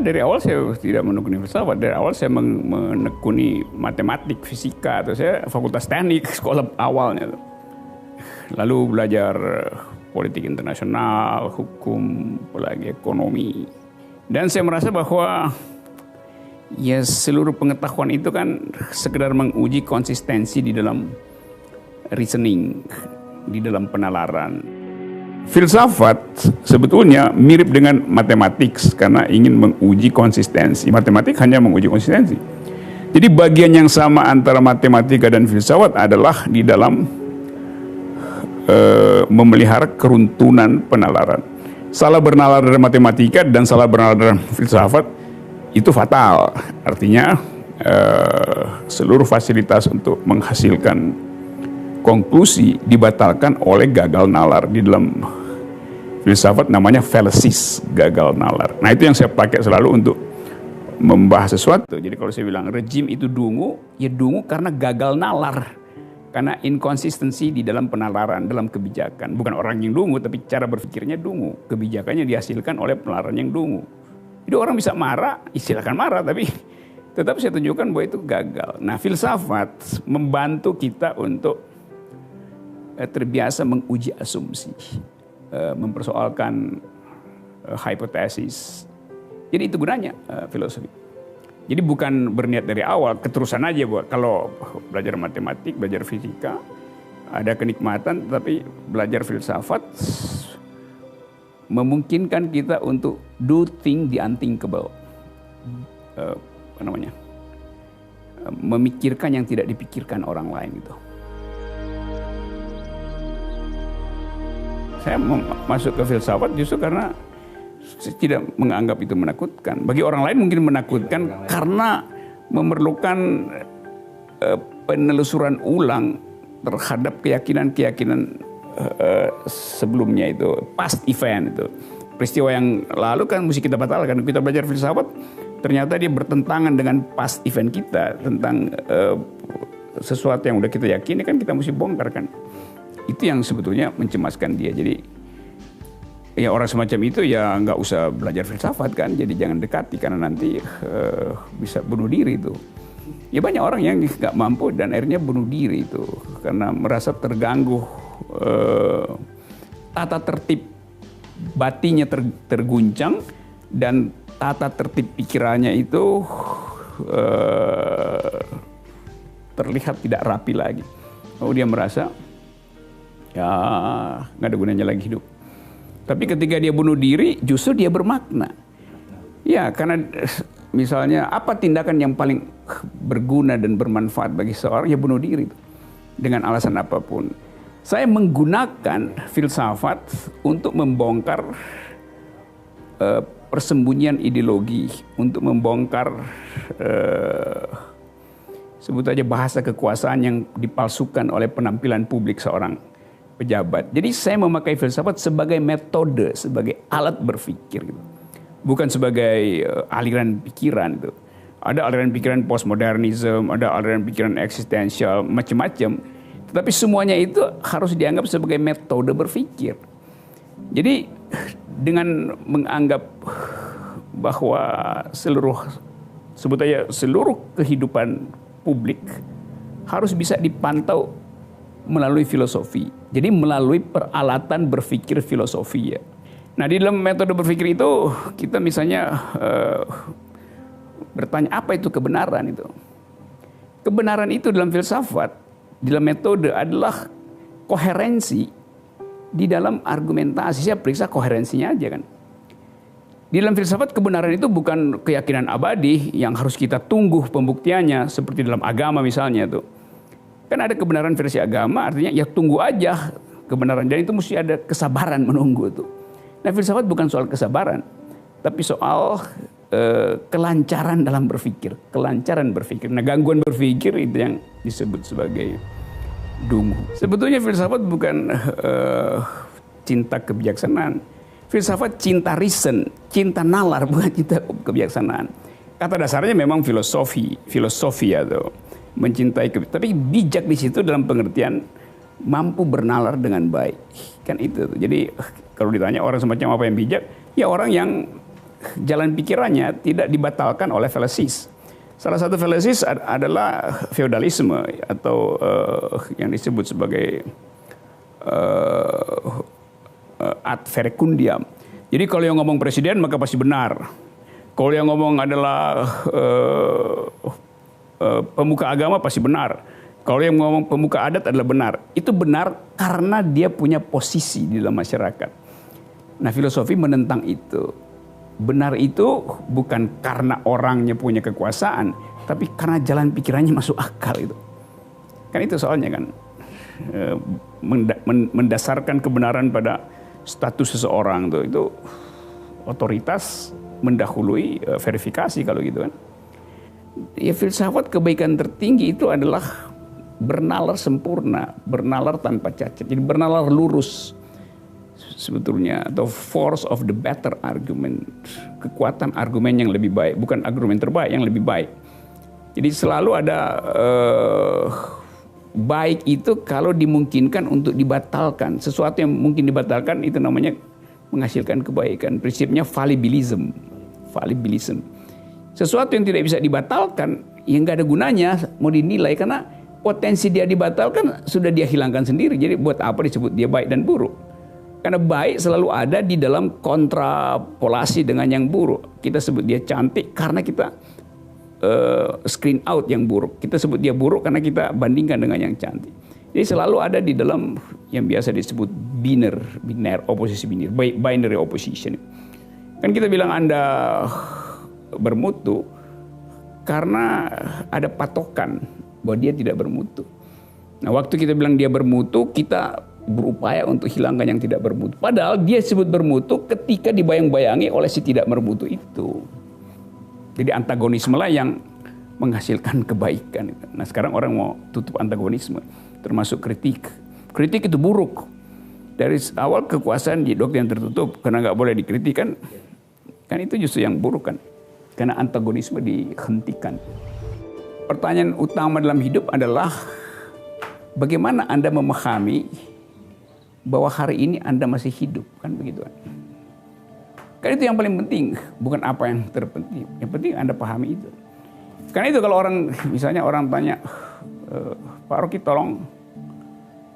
dari awal saya tidak menekuni filsafat. Dari awal saya menekuni matematik, fisika. Atau saya fakultas teknik sekolah awalnya. Lalu belajar politik internasional, hukum, apalagi ekonomi. Dan saya merasa bahwa ya seluruh pengetahuan itu kan sekedar menguji konsistensi di dalam reasoning, di dalam penalaran. Filsafat sebetulnya mirip dengan matematik karena ingin menguji konsistensi. Matematik hanya menguji konsistensi. Jadi bagian yang sama antara matematika dan filsafat adalah di dalam memelihara keruntuhan penalaran. Salah bernalar dalam matematika dan salah bernalar dalam filsafat itu fatal. Artinya seluruh fasilitas untuk menghasilkan konklusi dibatalkan oleh gagal nalar. Di dalam filsafat namanya fallacies, gagal nalar. Nah itu yang saya pakai selalu untuk membahas sesuatu. Jadi kalau saya bilang rejim itu dungu, ya dungu karena gagal nalar. Karena inkonsistensi di dalam penalaran, dalam kebijakan. Bukan orang yang dungu, tapi cara berpikirnya dungu. Kebijakannya dihasilkan oleh penalaran yang dungu. Jadi orang bisa marah, silakan marah, tapi tetap saya tunjukkan bahwa itu gagal. Nah filsafat membantu kita untuk terbiasa menguji asumsi, mempersoalkan hipotesis. Jadi itu gunanya filosofi. Jadi bukan berniat dari awal, keterusan aja buat kalau belajar matematik, belajar fisika, ada kenikmatan, tapi belajar filsafat memungkinkan kita untuk do thing the unthinkable. Memikirkan yang tidak dipikirkan orang lain itu. Saya masuk ke filsafat justru karena saya tidak menganggap itu menakutkan. Bagi orang lain mungkin menakutkan karena memerlukan penelusuran ulang terhadap keyakinan-keyakinan sebelumnya itu, past event itu. Peristiwa yang lalu kan mesti kita batalkan. Kita belajar filsafat, ternyata dia bertentangan dengan past event kita tentang sesuatu yang udah kita yakini kan kita mesti bongkar kan. Itu yang sebetulnya mencemaskan dia. Jadi ya orang semacam itu ya nggak usah belajar filsafat kan. Jadi jangan dekati karena nanti bisa bunuh diri itu. Ya banyak orang yang nggak mampu dan akhirnya bunuh diri itu karena merasa terganggu tata tertib batinnya terguncang dan tata tertib pikirannya itu terlihat tidak rapi lagi. Lalu dia merasa ya nggak ada gunanya lagi hidup. Tapi ketika dia bunuh diri justru dia bermakna. Ya karena misalnya apa tindakan yang paling berguna dan bermanfaat bagi seorang, ya bunuh diri dengan alasan apapun. Saya menggunakan filsafat untuk membongkar persembunyian ideologi, untuk membongkar sebut aja bahasa kekuasaan yang dipalsukan oleh penampilan publik seorang pejabat. Jadi saya memakai filsafat sebagai metode, sebagai alat berpikir gitu. Bukan sebagai aliran pikiran itu. Ada aliran pikiran postmodernisme, ada aliran pikiran eksistensial, macam-macam. Tetapi semuanya itu harus dianggap sebagai metode berpikir. Jadi dengan menganggap bahwa sebut aja seluruh kehidupan publik harus bisa dipantau melalui filosofi. Jadi melalui peralatan berpikir filosofi ya. Nah di dalam metode berpikir itu kita misalnya bertanya apa itu kebenaran itu. Kebenaran itu dalam filsafat, dalam metode adalah koherensi di dalam argumentasi. Saya periksa koherensinya aja kan. Di dalam filsafat kebenaran itu bukan keyakinan abadi yang harus kita tunggu pembuktiannya seperti dalam agama misalnya tuh. Kan ada kebenaran versi agama artinya ya tunggu aja kebenaran dan itu mesti ada kesabaran menunggu tuh. Nah filsafat bukan soal kesabaran tapi soal kelancaran dalam berpikir, kelancaran berpikir. Nah gangguan berpikir itu yang disebut sebagai dungu. Sebetulnya filsafat bukan cinta kebijaksanaan. Filsafat cinta reason, cinta nalar, bukan cinta kebijaksanaan. Kata dasarnya memang filosofi atau mencintai kebijaksanaan. Tapi bijak di situ dalam pengertian mampu bernalar dengan baik. Kan itu. Jadi kalau ditanya orang semacam apa yang bijak, ya orang yang jalan pikirannya tidak dibatalkan oleh fallacies. Salah satu fallacies adalah feodalisme atau yang disebut sebagai ad verecundiam. Jadi kalau yang ngomong presiden maka pasti benar. Kalau yang ngomong adalah pemuka agama pasti benar. Kalau yang ngomong pemuka adat adalah benar. Itu benar karena dia punya posisi di dalam masyarakat. Nah, filosofi menentang itu. Benar itu bukan karena orangnya punya kekuasaan, tapi karena jalan pikirannya masuk akal itu. Kan itu soalnya kan. Mendasarkan kebenaran pada status seseorang tuh, itu otoritas mendahului verifikasi kalau gitu kan. Ya, filsafat kebaikan tertinggi itu adalah bernalar sempurna, bernalar tanpa cacat. Jadi bernalar lurus sebetulnya, atau force of the better argument, kekuatan argumen yang lebih baik, bukan argumen terbaik, yang lebih baik. Jadi selalu ada baik itu kalau dimungkinkan untuk dibatalkan. Sesuatu yang mungkin dibatalkan itu namanya menghasilkan kebaikan. Prinsipnya fallibilism. Sesuatu yang tidak bisa dibatalkan, yang nggak ada gunanya mau dinilai, karena potensi dia dibatalkan sudah dia hilangkan sendiri. Jadi buat apa disebut dia baik dan buruk? Karena baik selalu ada di dalam kontrapolasi dengan yang buruk. Kita sebut dia cantik karena kita screen out yang buruk. Kita sebut dia buruk karena kita bandingkan dengan yang cantik. Jadi selalu ada di dalam yang biasa disebut binary opposition. Kan kita bilang Anda bermutu karena ada patokan bahwa dia tidak bermutu. Nah, waktu kita bilang dia bermutu, kita berupaya untuk hilangkan yang tidak bermutu. Padahal dia disebut bermutu ketika dibayang-bayangi oleh si tidak bermutu itu. Jadi antagonisme lah yang menghasilkan kebaikan. Nah, sekarang orang mau tutup antagonisme, termasuk kritik. Kritik itu buruk. Dari awal kekuasaan di doktrin tertutup, karena nggak boleh dikritik kan itu justru yang buruk kan. Karena antagonisme dihentikan. Pertanyaan utama dalam hidup adalah bagaimana Anda memahami bahwa hari ini Anda masih hidup, kan begitu kan? Kan itu yang paling penting, bukan apa yang terpenting. Yang penting Anda pahami itu. Karena itu kalau orang, misalnya orang tanya, Pak Rocky tolong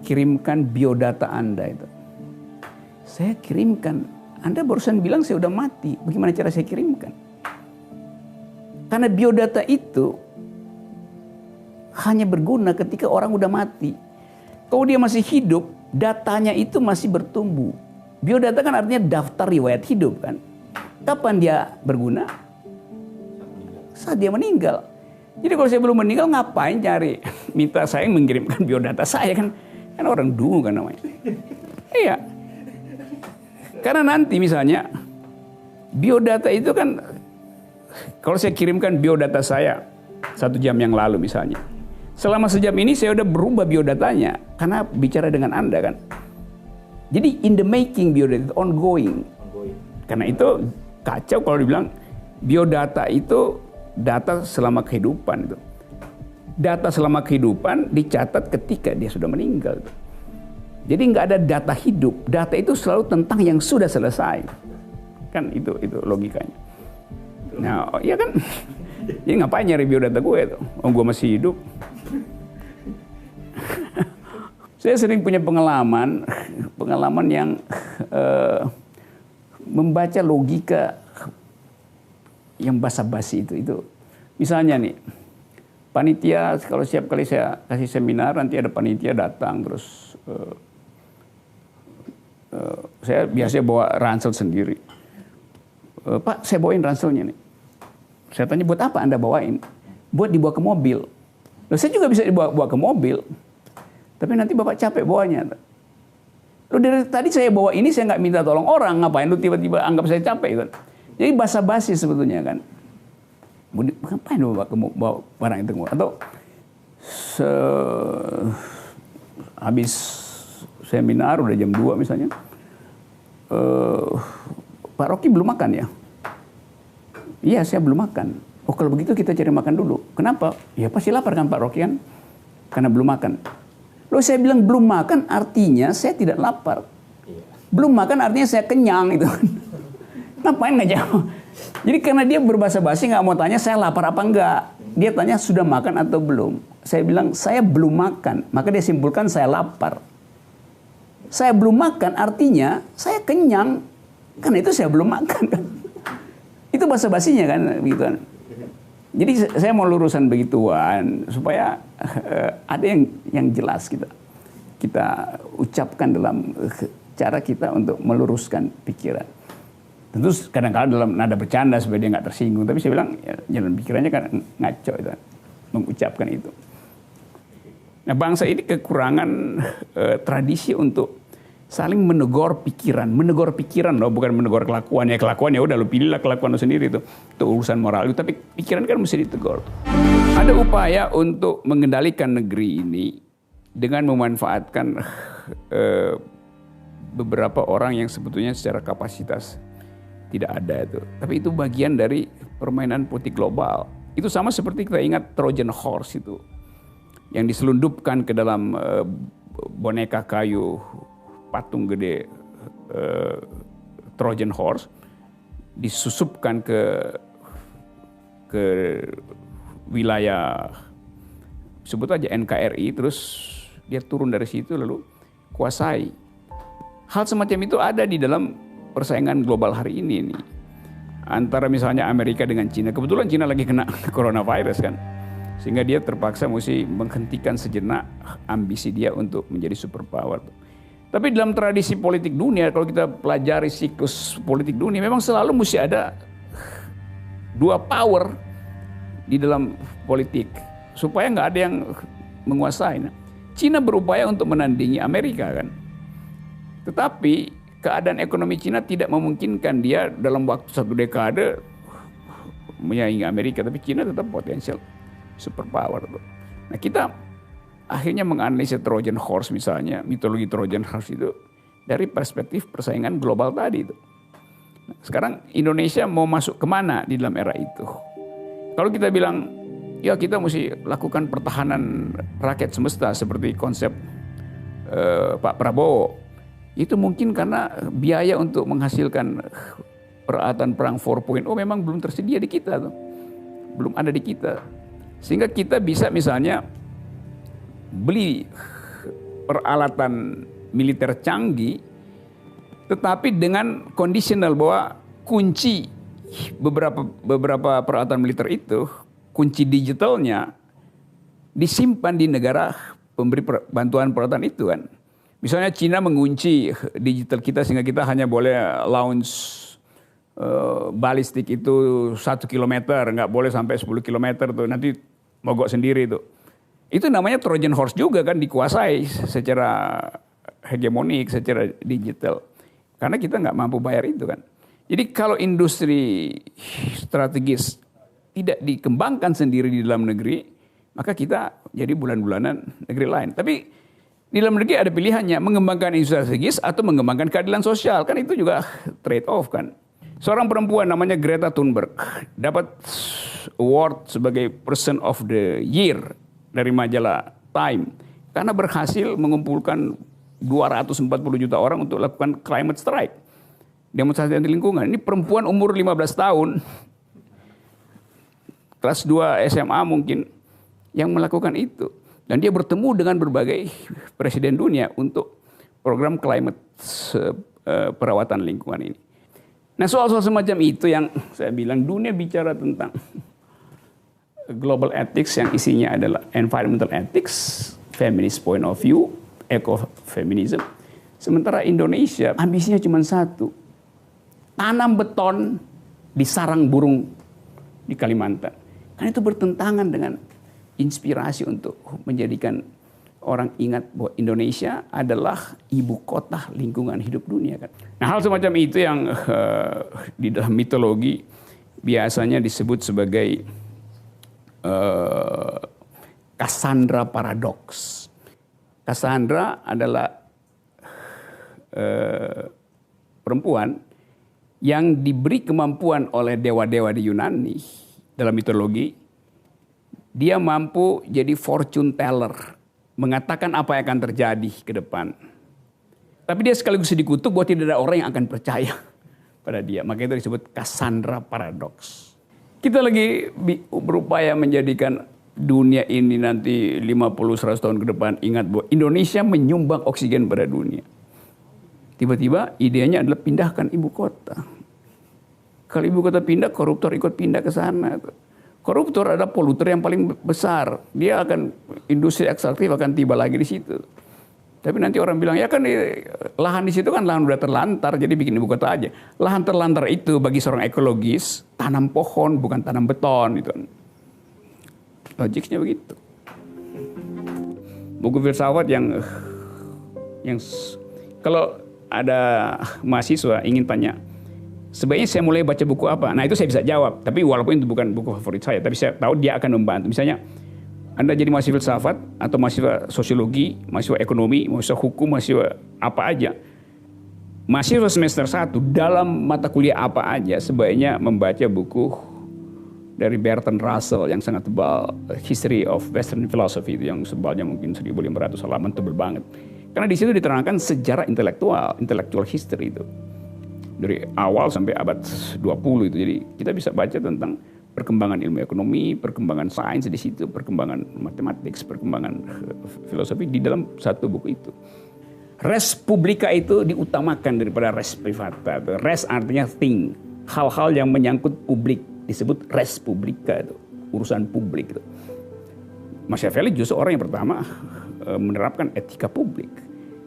kirimkan biodata Anda itu. Saya kirimkan. Anda barusan bilang saya udah mati. Bagaimana cara saya kirimkan? Karena biodata itu hanya berguna ketika orang udah mati. Kalau dia masih hidup, datanya itu masih bertumbuh. Biodata kan artinya daftar riwayat hidup kan. Kapan dia berguna? Saat dia meninggal. Jadi kalau saya belum meninggal ngapain cari? Minta saya mengirimkan biodata saya kan. Kan orang dungu kan namanya. Iya. Karena nanti misalnya biodata itu kan, kalau saya kirimkan biodata saya 1 jam yang lalu misalnya. Selama sejam ini saya udah berubah biodatanya karena bicara dengan Anda kan. Jadi in the making biodata itu ongoing. Karena itu kacau kalau dibilang biodata itu data selama kehidupan itu. Data selama kehidupan dicatat ketika dia sudah meninggal. Jadi nggak ada data hidup. Data itu selalu tentang yang sudah selesai. Kan itu logikanya. Nah, iya kan? Jadi ngapain nyari biodata gue itu? Oh, gue masih hidup. Saya sering punya pengalaman yang membaca logika yang basa-basi itu. Misalnya nih, panitia kalau setiap kali saya kasih seminar nanti ada panitia datang terus saya biasanya bawa ransel sendiri. Pak, saya bawain ranselnya nih. Saya tanya, buat apa Anda bawain? Buat dibawa ke mobil. Loh, saya juga bisa dibawa ke mobil. Tapi nanti Bapak capek bawanya. Loh, dari tadi saya bawa ini saya nggak minta tolong orang. Ngapain lu tiba-tiba anggap saya capek kan? Jadi basa-basi sebetulnya kan. Ngapain lu bawa barang itu? Atau habis seminar udah jam 2 misalnya. Pak Rocky belum makan ya? Iya, saya belum makan. Oh, kalau begitu kita cari makan dulu. Kenapa? Ya pasti lapar kan Pak Rocky kan? Karena belum makan. Loh, saya bilang belum makan artinya saya tidak lapar. Belum makan artinya saya kenyang itu. Ngapain nggak jawab? Jadi karena dia berbahasa basi nggak mau tanya saya lapar apa enggak. Dia tanya sudah makan atau belum. Saya bilang saya belum makan. Maka dia simpulkan saya lapar. Saya belum makan artinya saya kenyang. Karena itu saya belum makan kan. Itu bahasa basinya kan begitu kan. Jadi saya mau lurusan begituan supaya ada yang jelas kita ucapkan dalam cara kita untuk meluruskan pikiran. Tentu kadang-kadang dalam nada bercanda supaya dia nggak tersinggung. Tapi saya bilang ya, jalan pikirannya kan ngaco itu, mengucapkan itu. Nah bangsa ini kekurangan tradisi untuk saling menegur pikiran loh, bukan menegur kelakuan. Ya kelakuan ya udah lo pilihlah kelakuan lo sendiri itu urusan moral. Tapi pikiran kan mesti ditegur. Ada upaya untuk mengendalikan negeri ini dengan memanfaatkan beberapa orang yang sebetulnya secara kapasitas tidak ada itu. Tapi itu bagian dari permainan politik global. Itu sama seperti kita ingat Trojan Horse itu. Yang diselundupkan ke dalam boneka kayu, patung gede Trojan Horse. Disusupkan ke wilayah, sebut aja NKRI, terus dia turun dari situ lalu kuasai. Hal semacam itu ada di dalam persaingan global hari ini nih. Antara misalnya Amerika dengan Cina. Kebetulan Cina lagi kena coronavirus kan. Sehingga dia terpaksa mesti menghentikan sejenak ambisi dia untuk menjadi superpower. Tapi dalam tradisi politik dunia, kalau kita pelajari siklus politik dunia, memang selalu mesti ada dua power di dalam politik. Supaya nggak ada yang menguasai. Nah, Cina berupaya untuk menandingi Amerika kan. Tetapi keadaan ekonomi Cina tidak memungkinkan dia dalam waktu 1 dekade menyaingi Amerika, tapi Cina tetap potensial superpower. Nah kita akhirnya menganalisa Trojan Horse misalnya, mitologi Trojan Horse itu dari perspektif persaingan global tadi itu. Nah, sekarang Indonesia mau masuk kemana di dalam era itu? Kalau kita bilang, ya kita mesti lakukan pertahanan rakyat semesta seperti konsep Pak Prabowo. Itu mungkin karena biaya untuk menghasilkan peralatan perang 4.0 memang belum tersedia di kita tuh. Belum ada di kita. Sehingga kita bisa misalnya beli peralatan militer canggih tetapi dengan kondisional bahwa kunci beberapa peralatan militer itu, kunci digitalnya disimpan di negara pemberi bantuan peralatan itu kan. Misalnya Cina mengunci digital kita sehingga kita hanya boleh launch balistik itu 1 kilometer, nggak boleh sampai 10 kilometer tuh, nanti mogok sendiri tuh. Itu namanya Trojan Horse juga kan, dikuasai secara hegemonik, secara digital. Karena kita nggak mampu bayar itu kan. Jadi kalau industri strategis tidak dikembangkan sendiri di dalam negeri, maka kita jadi bulan-bulanan negeri lain. Tapi di dalam negeri ada pilihannya, mengembangkan industri strategis atau mengembangkan keadilan sosial. Kan itu juga trade off kan. Seorang perempuan namanya Greta Thunberg dapat award sebagai Person of the Year dari majalah Time. Karena berhasil mengumpulkan 240 juta orang untuk lakukan climate strike. Demonstrasi anti lingkungan. Ini perempuan umur 15 tahun. Kelas 2 SMA mungkin yang melakukan itu. Dan dia bertemu dengan berbagai presiden dunia untuk program climate perawatan lingkungan ini. Nah soal-soal semacam itu yang saya bilang dunia bicara tentang global ethics yang isinya adalah environmental ethics, feminist point of view, ecofeminism. Sementara Indonesia ambisinya cuma satu, tanam beton di sarang burung di Kalimantan. Kan itu bertentangan dengan inspirasi untuk menjadikan orang ingat bahwa Indonesia adalah ibu kota lingkungan hidup dunia kan. Nah hal semacam itu yang di dalam mitologi biasanya disebut sebagai Cassandra Paradox. Cassandra adalah perempuan yang diberi kemampuan oleh dewa-dewa di Yunani dalam mitologi. Dia mampu jadi fortune teller, mengatakan apa yang akan terjadi ke depan. Tapi dia sekaligus dikutuk bahwa tidak ada orang yang akan percaya pada dia. Maka itu disebut Cassandra Paradox. Kita lagi berupaya menjadikan dunia ini nanti 50-100 tahun ke depan, ingat bahwa Indonesia menyumbang oksigen pada dunia. Tiba-tiba idenya adalah pindahkan ibu kota. Kalau ibu kota pindah, koruptor ikut pindah ke sana. Koruptor adalah poluter yang paling besar. Dia akan, industri ekstraktif akan tiba lagi di situ. Tapi nanti orang bilang, ya kan lahan di situ kan lahan udah terlantar, jadi bikin ibu kota aja. Lahan terlantar itu bagi seorang ekologis, tanam pohon bukan tanam beton. Gitu. Logiknya begitu. Buku filsafat yang kalau ada mahasiswa ingin tanya, sebaiknya saya mulai baca buku apa? Nah itu saya bisa jawab, tapi walaupun itu bukan buku favorit saya, tapi saya tahu dia akan membantu. Misalnya, Anda jadi mahasiswa filsafat, atau mahasiswa sosiologi, mahasiswa ekonomi, mahasiswa hukum, mahasiswa apa aja. Mahasiswa semester 1, dalam mata kuliah apa aja, sebaiknya membaca buku dari Bertrand Russell yang sangat tebal, History of Western Philosophy, itu yang sebalnya mungkin 1.500 halaman, tebal banget. Karena di situ diterangkan sejarah intellectual history itu. Dari awal sampai abad 20 itu. Jadi kita bisa baca tentang perkembangan ilmu ekonomi, perkembangan sains di situ, perkembangan matematik, perkembangan filosofi di dalam satu buku itu. Res publica itu diutamakan daripada res privata. Res artinya thing, hal-hal yang menyangkut publik disebut res publica itu, urusan publik itu. Machiavelli justru orang yang pertama menerapkan etika publik,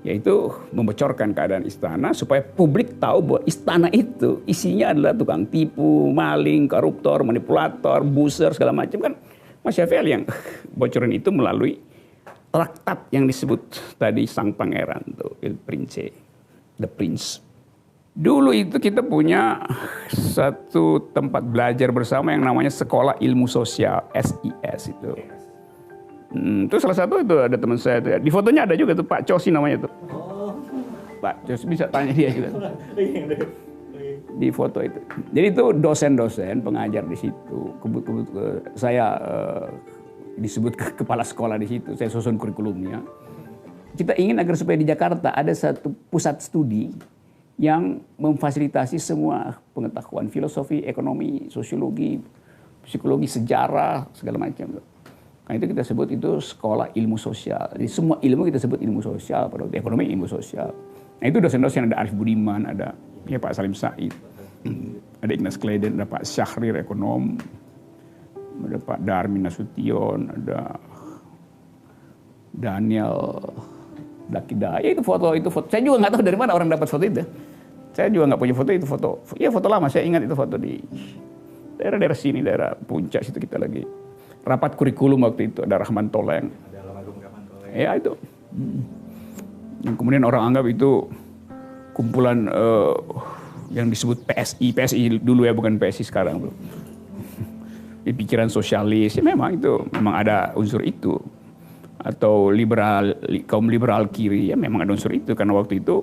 yaitu membocorkan keadaan istana supaya publik tahu bahwa istana itu isinya adalah tukang tipu, maling, koruptor, manipulator, buzzer, segala macam kan. Machiavelli yang bocorin itu melalui traktat yang disebut tadi sang pangeran tuh, Il Principe, The Prince. Dulu itu kita punya satu tempat belajar bersama yang namanya Sekolah Ilmu Sosial, SIS itu. Itu salah satu itu ada teman saya itu. Di fotonya ada juga tuh Pak Cosi namanya tuh. Pak Cosi bisa tanya dia juga. Di foto itu. Jadi itu dosen-dosen pengajar di situ. Saya disebut kepala sekolah di situ. Saya susun kurikulumnya. Kita ingin agar supaya di Jakarta ada satu pusat studi yang memfasilitasi semua pengetahuan filosofi, ekonomi, sosiologi, psikologi, sejarah, segala macam. Nah itu kita sebut itu sekolah ilmu sosial. Jadi semua ilmu kita sebut ilmu sosial, pada waktu ekonomi ilmu sosial. Nah itu dosen-dosen ada Arif Budiman, ada ya Pak Salim Said, ada Ignas Kleden, ada Pak Syahrir ekonom, ada Pak Darmin Nasution, ada Daniel Dakida. Ya itu foto. Saya juga nggak tahu dari mana orang dapat foto itu. Saya juga nggak punya foto itu Ya foto lama. Saya ingat itu foto di daerah sini, daerah Puncak situ kita lagi. Rapat kurikulum waktu itu ada Rahman Toleng. Ya itu. Yang kemudian orang anggap itu kumpulan yang disebut PSI dulu ya, bukan PSI sekarang. Di pikiran sosialis, ya memang ada unsur itu. Atau kaum liberal kiri, ya memang ada unsur itu. Karena waktu itu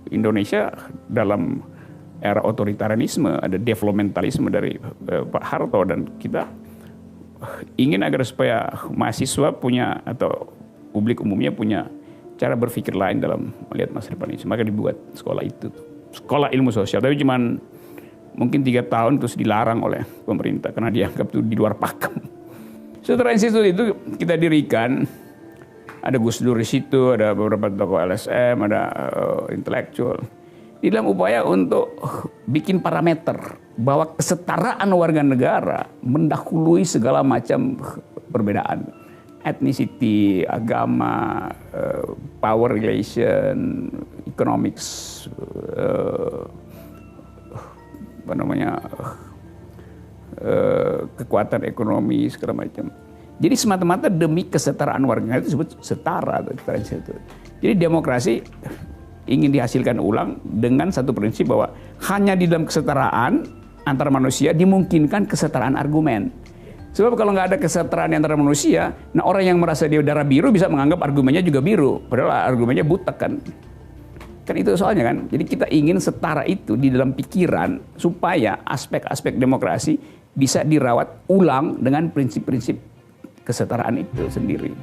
Indonesia dalam era otoritarianisme, ada developmentalisme dari Pak Harto, dan kita ingin agar supaya mahasiswa punya atau publik umumnya punya cara berpikir lain dalam melihat masa depan ini. Maka dibuat sekolah itu, sekolah ilmu sosial. Tapi cuman mungkin 3 tahun terus dilarang oleh pemerintah karena dianggap itu di luar pakem. Setelah institut itu kita dirikan, ada Gus Dur di situ, ada beberapa tokoh LSM, ada intelektual. Di dalam upaya untuk bikin parameter bahwa kesetaraan warga negara mendahului segala macam perbedaan. Ethnicity, agama, power relation, economics, kekuatan ekonomi, segala macam. Jadi semata-mata demi kesetaraan warga negara itu disebut setara. Jadi demokrasi ingin dihasilkan ulang dengan satu prinsip bahwa hanya di dalam kesetaraan antara manusia dimungkinkan kesetaraan argumen. Sebab kalau nggak ada kesetaraan antara manusia, nah orang yang merasa dia darah biru bisa menganggap argumennya juga biru, padahal argumennya butek kan. Kan itu soalnya kan. Jadi kita ingin setara itu di dalam pikiran supaya aspek-aspek demokrasi bisa dirawat ulang dengan prinsip-prinsip kesetaraan itu sendiri.